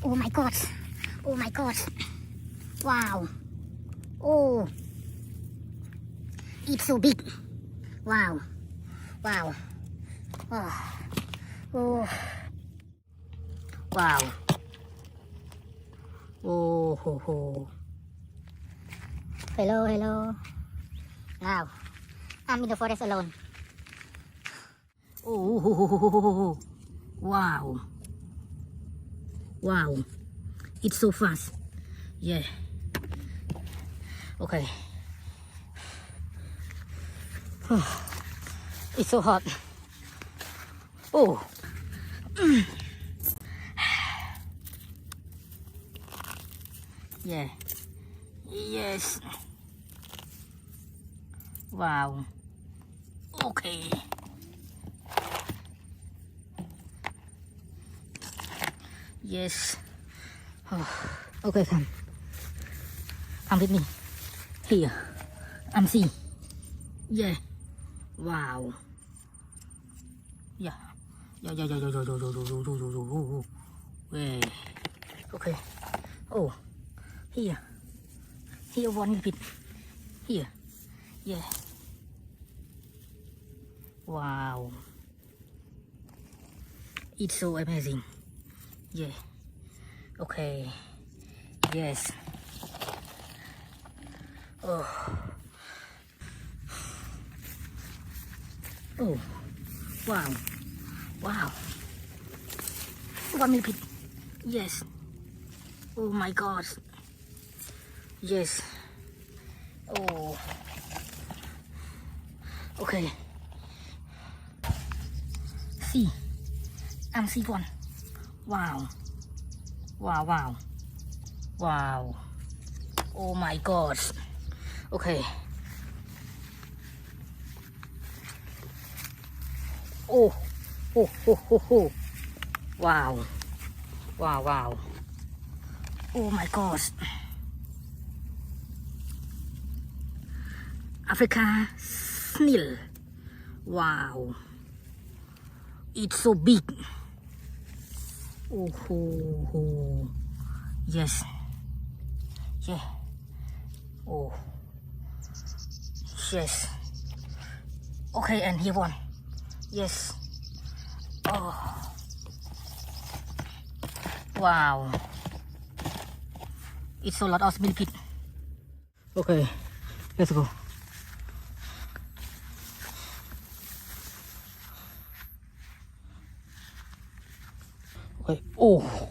Oh my god. Oh my god. Wow. Oh. It's so big. Wow. Wow. Oh. Oh. Wow. Oh ho ho. Hello, hello. Now, I'm in the forest alone. Oh, ho, ho, ho, ho, ho. Wow. Wow. It's so fast. Yeah. Okay. It's so hot. Oh. Yeah. Yes. Wow. Okay. Yes. Oh. Okay, come. Come with me. Here. I'm see. Yeah. Wow. Yeah. Yeah, yeah, yeah, yeah, yeah, yeah, yeah. Yeah. Okay. Oh. Here. Here one bit. Here. Yeah. Wow. It's so amazing. Yeah. Okay. Yes. Oh. Oh. Wow. Wow. One millipede. Yes. Oh my god. Yes. Oh. Okay. See. I'm see one. Wow. Wow, wow. Wow. Oh my god. Okay. Oh. Oh, oh, oh, oh. Wow. Wow, wow. Oh my gosh. Africa snail. Wow. It's so big. Oh, oh, oh. Yes. Yeah. Oh. Yes. Okay, and here one. Yes. Oh. Wow. It's a lot of millipede. Okay, let's go. Okay. Oh.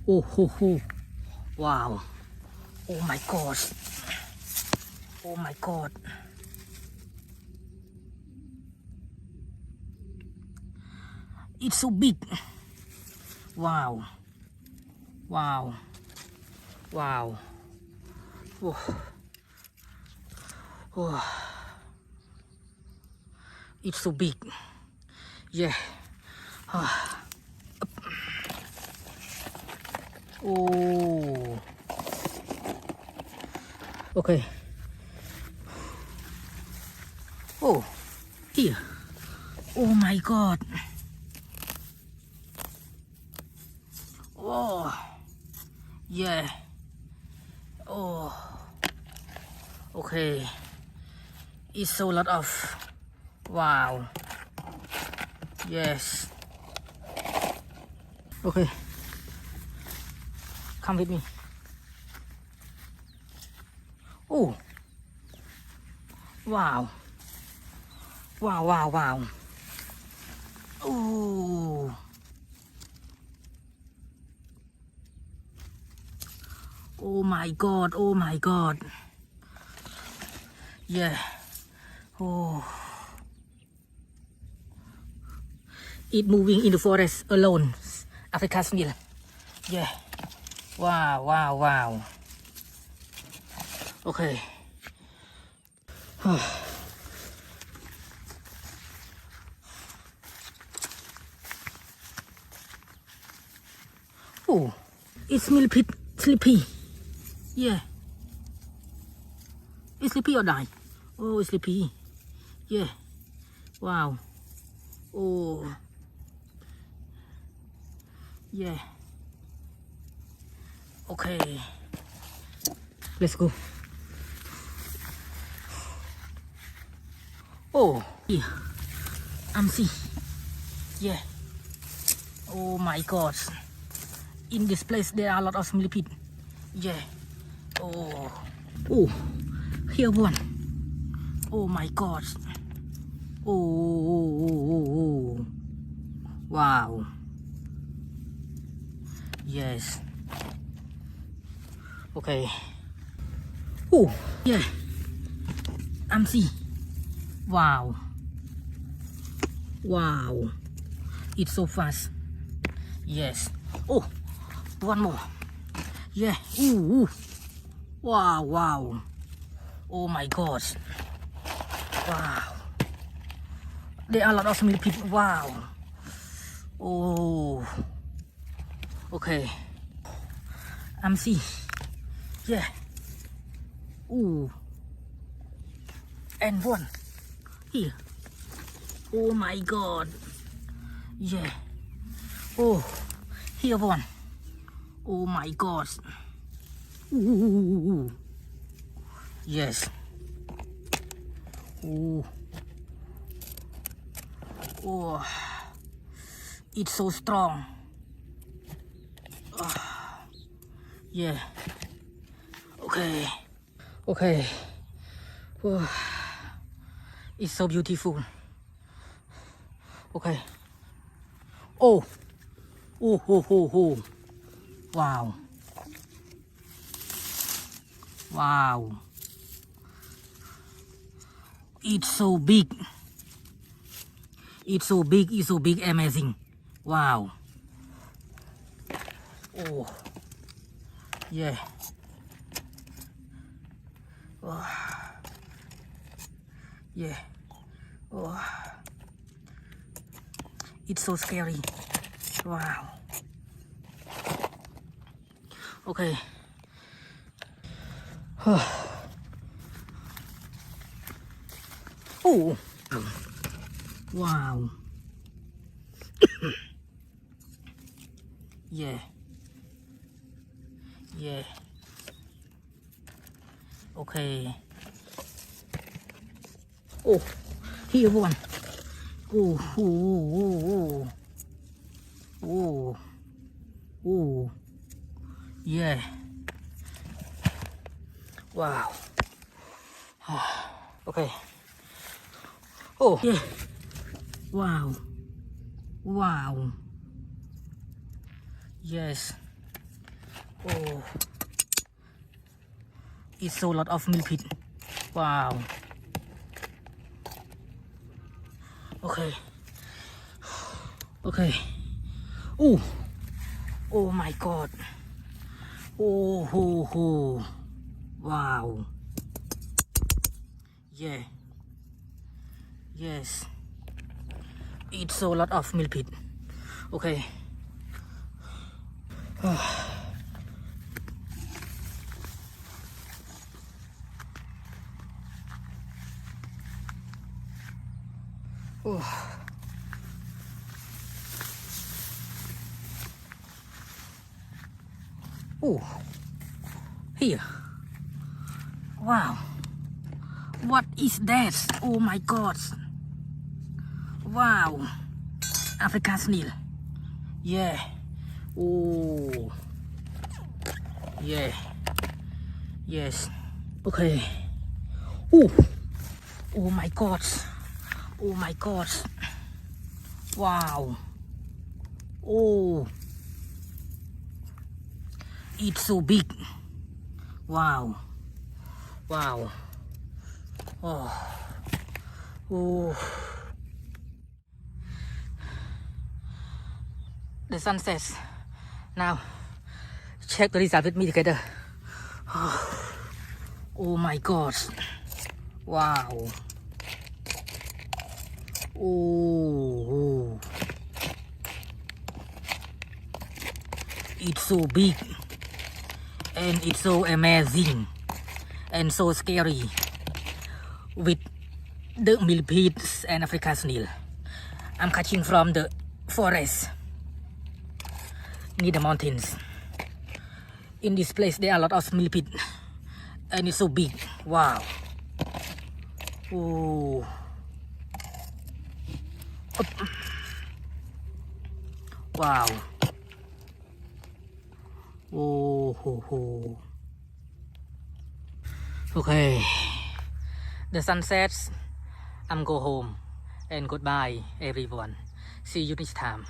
Oh, ho, ho. Wow. Oh my gosh. Oh my god. It's so big. Wow. Wow. Wow. Oh. Oh. It's so big. Yeah. Oh. Okay. Oh. Here. Oh my god. Oh. Yeah. Oh. Okay. It's so lot of. Wow. Yes. Okay. Come with me. Oh. Wow. Wow, wow, wow. Oh. Oh my god, oh my god. Yeah. Oh. It moving in the forest alone. Africa snail. Yeah. Wow, wow, wow. Okay. Oh, it's millipede sleepy. Yeah. It's sleepy or die? Oh, it's sleepy. Yeah. Wow. Oh. Yeah. Okay, let's go. Oh, here, see. Yeah. Oh my God. In this place there are a lot of millipedes. Yeah. Oh. Oh. Here one. Oh my God. Oh. Wow. Yes. Okay. Oh. Yeah. See. Wow. Wow. It's so fast. Yes. Oh. One more. Yeah. Ooh. Wow. Oh my gosh. Wow. There are a lot of millipedes. Wow. Oh. Okay. See. Yeah. Ooh. And one. Here. Oh my God. Yeah. Oh. Here one. Oh my God. Ooh. Yes. Ooh. Oh. It's so strong. Yeah. Okay. Okay. Oh. It's so beautiful. Okay. Oh. Oh. Wow. Wow. It's so big. It's so big. Amazing. Wow. Oh. Yeah. Oh. Yeah. Oh. It's so scary. Wow. Okay. Oh. Wow. Yeah. Okay. Oh, here one. Oh. Yeah. Wow. Okay. Oh, yeah. Wow. Yes. Oh. It's so lot of millipedes. Wow. Okay. Oh my God. Oh. Wow. Yeah. Yes. It's so lot of millipede. Okay. Oh. Here. Wow. What is that? Oh my God. Wow. African snail. Yeah. Oh. Yeah. Yes. Okay. Oh my God. Wow. Oh. It's so big. Wow. Oh. The sun sets. Now, check the result with me together. Oh my gosh. Wow. Oh. It's so big. And it's so amazing. And so scary. With the millipedes and African snail. I'm catching from the forest. Near the mountains. In this place there are a lot of millipede, and it's so big. Wow. Oh. Wow. Oh ho ho. Okay. The sun sets. I'm go home and goodbye everyone. See you next time.